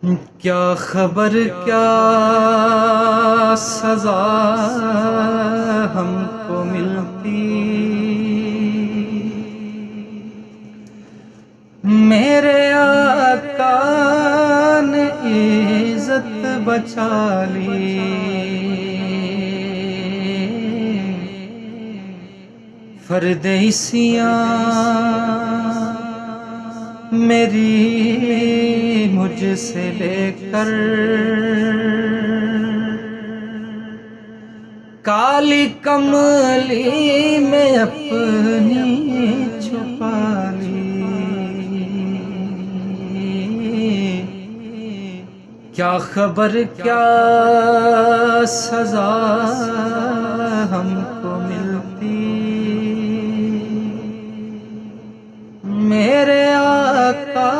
کیا خبر کیا سزا ہم کو ملتی، میرے آقا نے عزت بچا لی، پردیسیاں میری مجھ سے لے کر کالی کملی میں اپنی چھپا لی، کیا خبر کیا سزا ہم کو ملتی، میرے آقا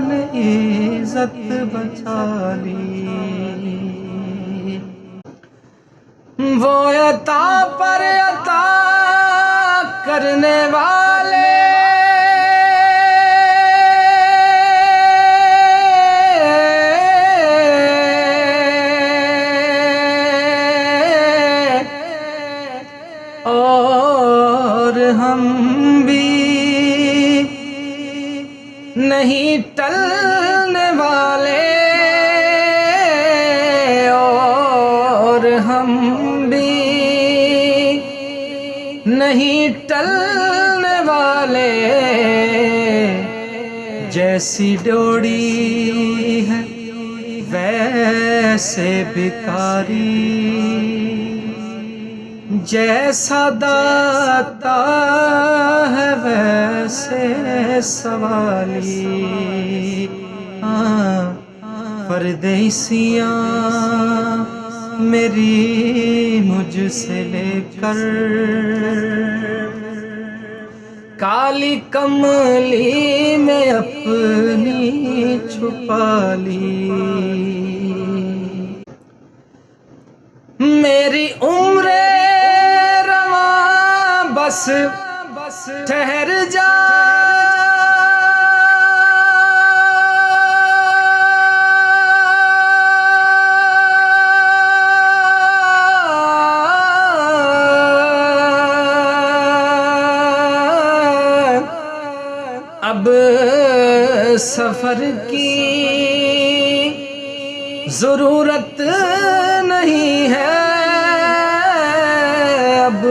نے عزت بچا لی، وہ عطا پر عطا کرنے والے اور ہم بھی نہیں ٹلنے والے، اور ہم بھی نہیں ٹلنے والے، جیسی ڈوری ہے ویسے بھکاری، جیسا داتا ہے ویسے سوالی، پردیسیاں میری مجھ سے لے کر کالی کملی میں اپنی چھپا لی، میری عمر بس ٹھہر جا، اب سفر کی ضرورت نہیں ہے، اب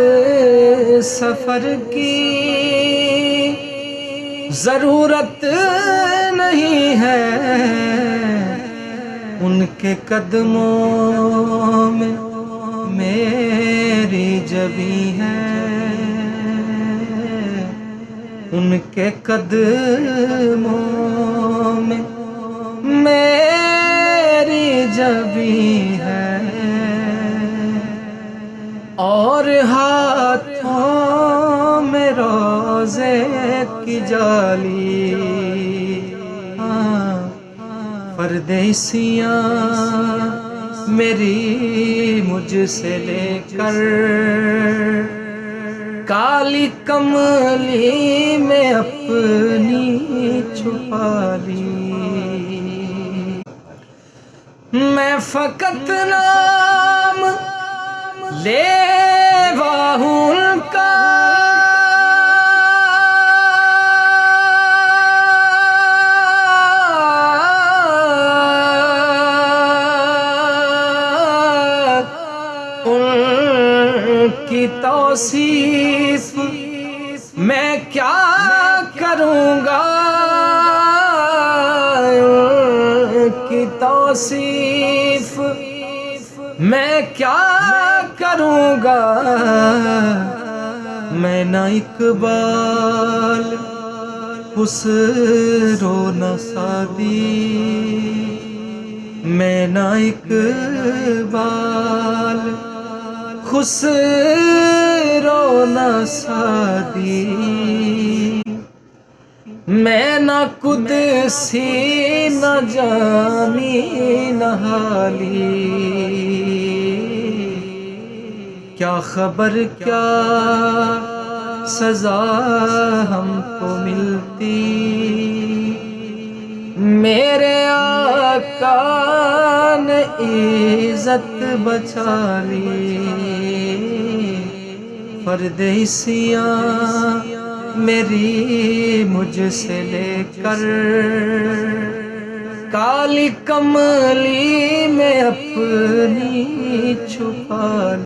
سفر کی ضرورت نہیں ہے، ان کے قدموں میں میری جبی ہے، ان کے قدموں میں میری جبی ہے، اور ہاتھوں میں روزے کی جالی، پردیسیاں میری مجھ سے لے کر کالی کملی میں اپنی چھپا لی، میں فقط نام لیوا ہوں ان کا، ان کی توصیف میں کیا کروں گا، ان کی توصیف میں کیا کروں گا، میں نہ اقبال خسرو نہ سعدی، میں نہ اقبال خسرو نہ سعدی، میں نہ قدسی نہ جامی نہ حالی، کیا خبر کیا سزا ہم کو ملتی، میرے آقا نے عزت بچا لی، پردیسیاں میری مجھ سے لے کر کالی کملی میں اپنی چھپا لی۔